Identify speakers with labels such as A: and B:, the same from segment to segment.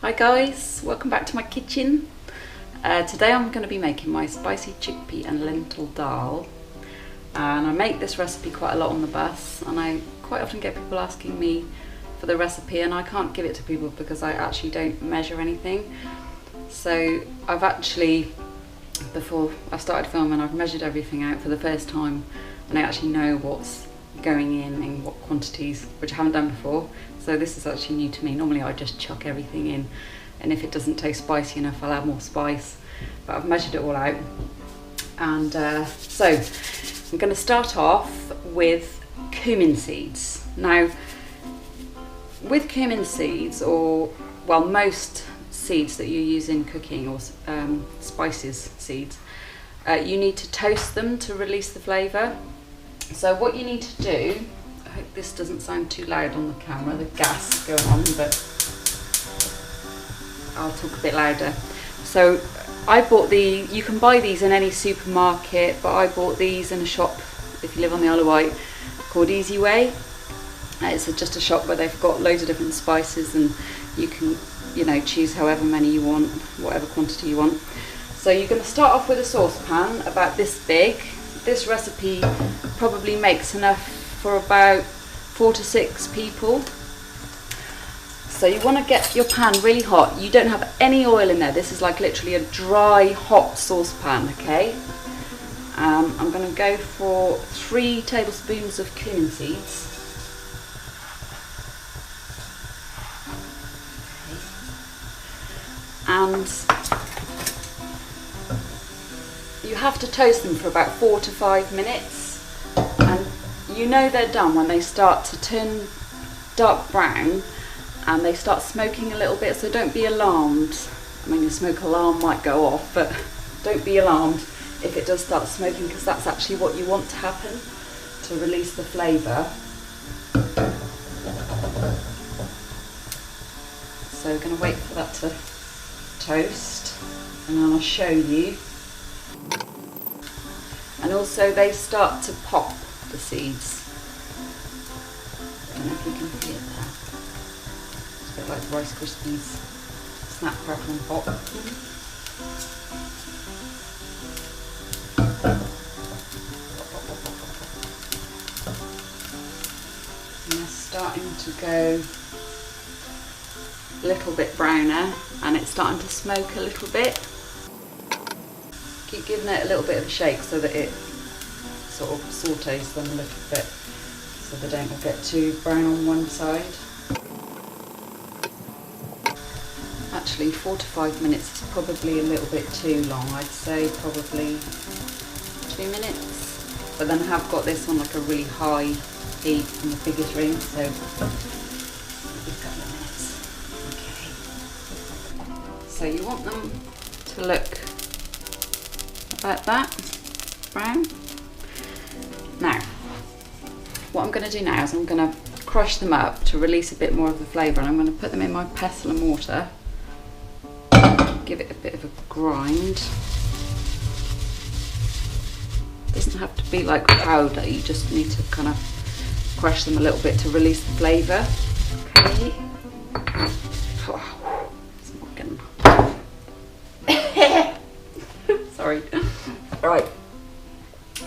A: Hi guys, welcome back to my kitchen. Today I'm going to be making my spicy chickpea and lentil dal, and I make this recipe quite a lot on the bus, and I quite often get people asking me for the recipe and I can't give it to people because I actually don't measure anything. So I've actually, before I started filming, I've measured everything out for the first time and I actually know what's going in what quantities, which I haven't done before. So this is actually new to me. Normally I just chuck everything in, and if it doesn't taste spicy enough I'll add more spice, but I've measured it all out. And so I'm going to start off with cumin seeds. Now with cumin seeds, or well, most seeds that you use in cooking, or spices seeds, you need to toast them to release the flavour. So what you need to do, I hope this doesn't sound too loud on the camera, the gas going on, but I'll talk a bit louder. So I bought you can buy these in any supermarket, but I bought these in a shop, if you live on the Isle of Wight, called Easy Way. It's just a shop where they've got loads of different spices, and you can, choose however many you want, whatever quantity you want. So you're going to start off with a saucepan about this big. This recipe probably makes enough for about 4 to 6 people. So you want to get your pan really hot. You don't have any oil in there. This is like literally a dry, hot saucepan, okay? I'm going to go for 3 tablespoons of cumin seeds. And you have to toast them for about 4 to 5 minutes, and you know they're done when they start to turn dark brown and they start smoking a little bit, so don't be alarmed. I mean, the smoke alarm might go off, but don't be alarmed if it does start smoking, because that's actually what you want to happen to release the flavour. So we're going to wait for that to toast, and then I'll show you. And also they start to pop, the seeds. I don't know if you can see it there. It's a bit like Rice Krispies, snap, crackle and pop. And they're starting to go a little bit browner, and it's starting to smoke a little bit. Keep giving it a little bit of a shake so that it sort of sautés them a little bit, so they don't get too brown on one side. Actually 4 to 5 minutes is probably a little bit too long. I'd say probably 2 minutes, but then I have got this on like a really high heat in the biggest ring, so a couple of minutes. Okay, so you want them to look about that brown. Now what I'm going to do now is I'm going to crush them up to release a bit more of the flavour, and I'm going to put them in my pestle and mortar, give it a bit of a grind. Doesn't have to be like powder, you just need to kind of crush them a little bit to release the flavour. Okay. Oh, it's not getting sorry. Right,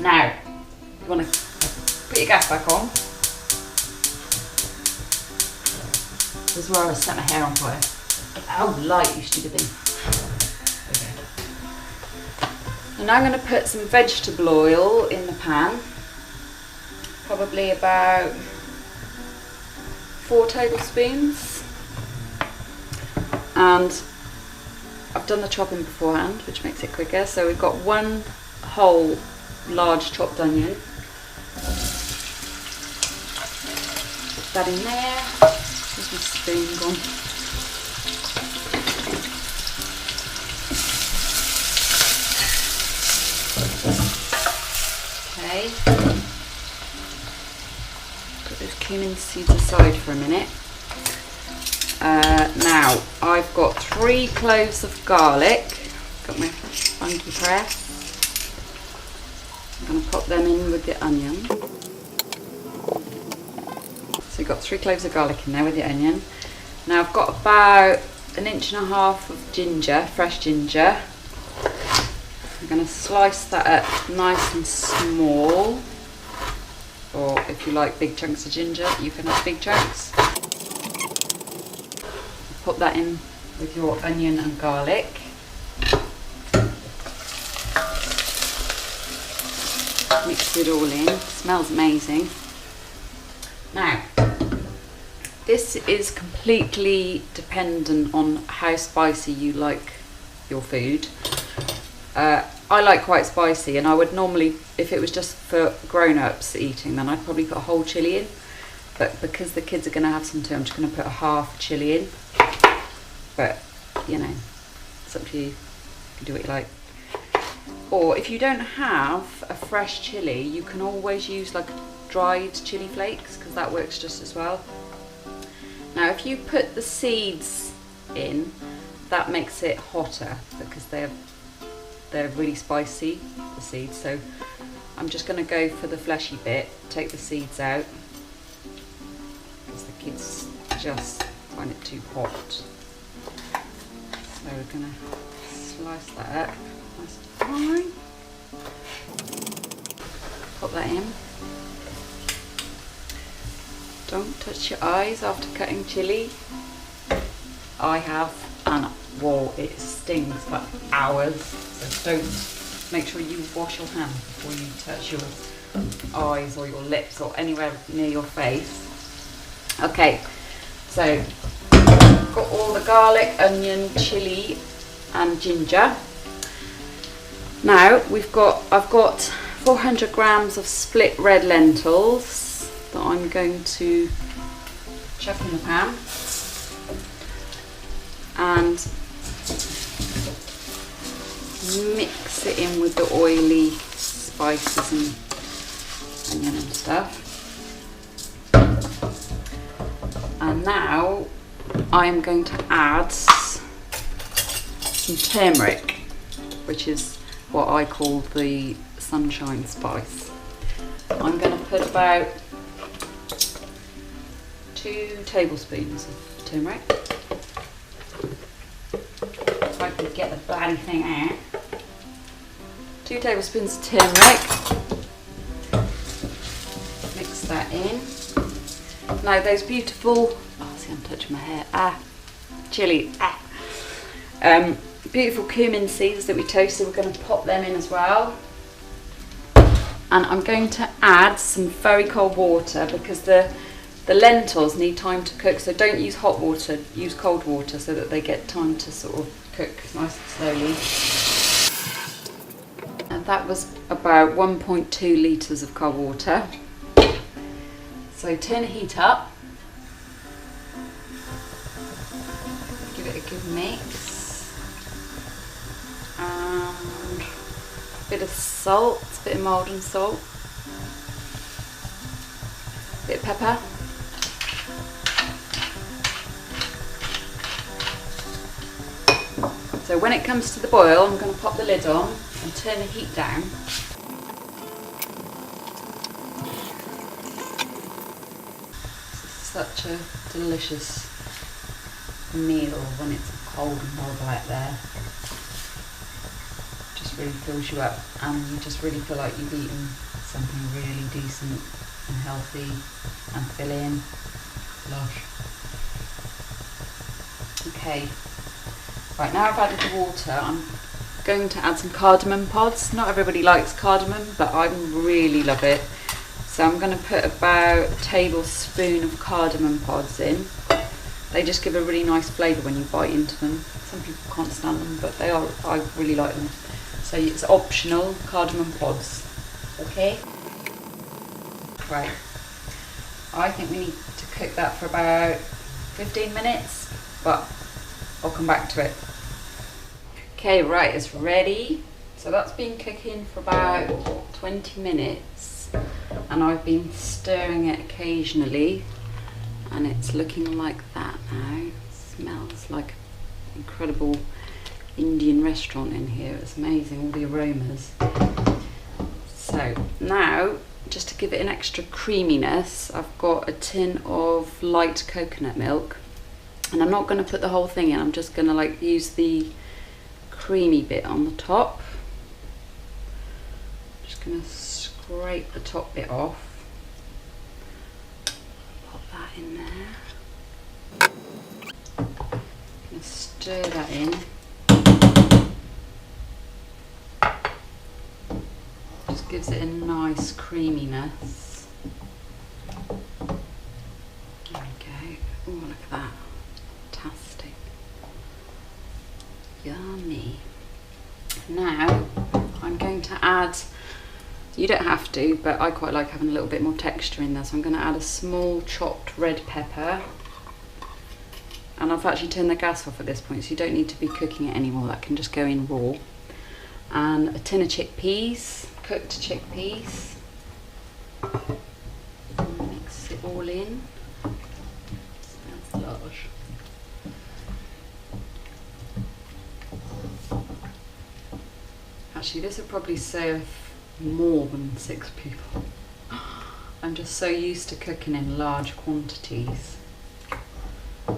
A: now you want to put your gas back on. This is where I set my hair on fire. Oh, light, you stupid thing. Okay. And now I'm going to put some vegetable oil in the pan, probably about 4 tablespoons, and I've done the chopping beforehand, which makes it quicker. So we've got 1 whole large chopped onion. Put that in there. Where's my spoon gone? Okay. Put those cumin seeds aside for a minute. Now I've got 3 cloves of garlic. Got my funky press. I'm going to pop them in with the onion. So you've got 3 cloves of garlic in there with the onion. Now I've got about 1.5 inches of ginger, fresh ginger. I'm going to slice that up nice and small, or if you like big chunks of ginger, you can have big chunks. Put that in with your onion and garlic. Mix it all in. It smells amazing. Now, this is completely dependent on how spicy you like your food. I like quite spicy, and I would normally, if it was just for grown-ups eating, then I'd probably put a whole chilli in. But because the kids are going to have some too, I'm just going to put a half chilli in. But, you know, it's up to you. You can do what you like. Or if you don't have a fresh chilli, you can always use like dried chilli flakes, because that works just as well. Now, if you put the seeds in, that makes it hotter because they're really spicy, the seeds. So I'm just going to go for the fleshy bit, take the seeds out, because the kids just find it too hot. So we're going to slice that up nice and fine. Put that in. Don't touch your eyes after cutting chilli. I have, and whoa, it stings for hours. So don't, make sure you wash your hands before you touch your eyes or your lips or anywhere near your face. Okay, so got all the garlic, onion, chilli and ginger. Now I've got 400 grams of split red lentils that I'm going to chuck in the pan, and mix it in with the oily spices and onion and stuff. And now I'm going to add some turmeric, which is what I call the sunshine spice. I'm going to put about 2 tablespoons of turmeric. If I could get the bloody thing out. 2 tablespoons of turmeric. Mix that in. Now those beautiful, oh see I'm touching my hair, chilli, beautiful cumin seeds that we toasted, we're going to pop them in as well. And I'm going to add some very cold water, because the lentils need time to cook, so don't use hot water, use cold water so that they get time to sort of cook nice and slowly. And that was about 1.2 litres of cold water. So turn the heat up, give it a good mix, and a bit of salt, a bit of Maldon salt, a bit of pepper. So when it comes to the boil, I'm going to pop the lid on and turn the heat down. Such a delicious meal when it's cold and horrible out there. Just really fills you up, and you just really feel like you've eaten something really decent and healthy and filling. Lush. Okay, right, now I've added the water, I'm going to add some cardamom pods. Not everybody likes cardamom, but I really love it. So I'm going to put about a tablespoon of cardamom pods in. They just give a really nice flavour when you bite into them. Some people can't stand them, but I really like them. So it's optional, cardamom pods. Okay? Right. I think we need to cook that for about 15 minutes, but I'll come back to it. Okay, right, it's ready. So that's been cooking for about 20 minutes. And I've been stirring it occasionally, and it's looking like that now. It smells like an incredible Indian restaurant in here. It's amazing, all the aromas. So now, just to give it an extra creaminess, I've got a tin of light coconut milk. And I'm not going to put the whole thing in, I'm just going to like use the creamy bit on the top. Just going to scrape the top bit off. Pop that in there. Going to stir that in. Just gives it a nice creaminess. There we go. Oh, look at that. Fantastic. Yummy. Now I'm going to add, you don't have to, but I quite like having a little bit more texture in there, so I'm going to add a small chopped red pepper. And I've actually turned the gas off at this point, so you don't need to be cooking it anymore, that can just go in raw. And a tin of chickpeas, cooked chickpeas. Mix it all in. Smells large. Actually, this would probably serve more than 6 people. I'm just so used to cooking in large quantities. So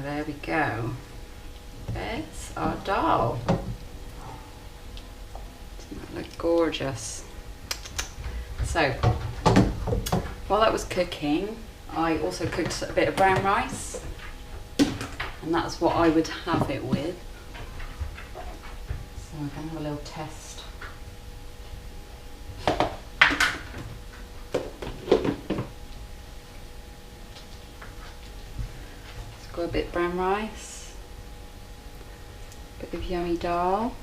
A: there we go. There's our dal. Doesn't that look gorgeous? So, while that was cooking, I also cooked a bit of brown rice. And that's what I would have it with. So I'm going to have a little test. Let's go a bit brown rice, a bit of yummy dal.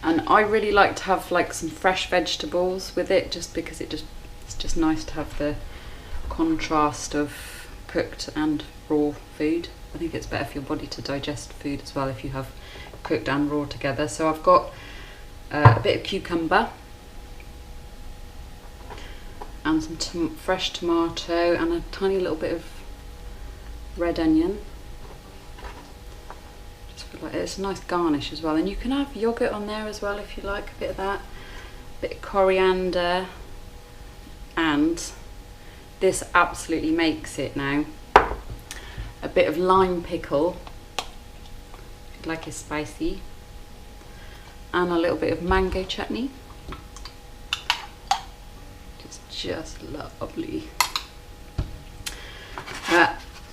A: And I really like to have like some fresh vegetables with it, just because it's just nice to have the contrast of cooked and raw food. I think it's better for your body to digest food as well if you have cooked and raw together. So I've got a bit of cucumber and some fresh tomato and a tiny little bit of red onion. Just feel like it's a nice garnish as well. And you can have yogurt on there as well if you like, a bit of that. A bit of coriander, and this absolutely makes it now. A bit of lime pickle, if you'd like it spicy, and a little bit of mango chutney. It's just lovely.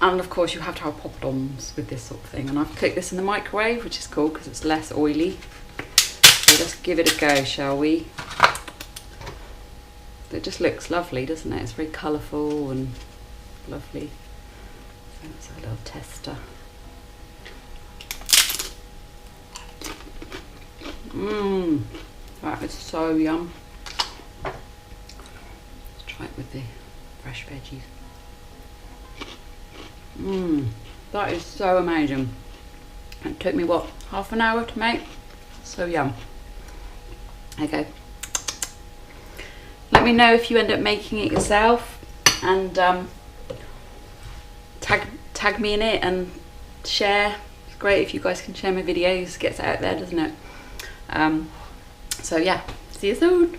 A: And of course you have to have poppadoms with this sort of thing, and I've cooked this in the microwave, which is cool because it's less oily. So let's give it a go, shall we? It just looks lovely, doesn't it? It's very colourful and lovely. That's a little tester. That is so yum. Let's try it with the fresh veggies. That is so amazing. It took me, what, half an hour to make? So yum. Okay. Let me know if you end up making it yourself, and tag me in it and share. It's great if you guys can share my videos, it gets it out there, doesn't it? So yeah, see you soon.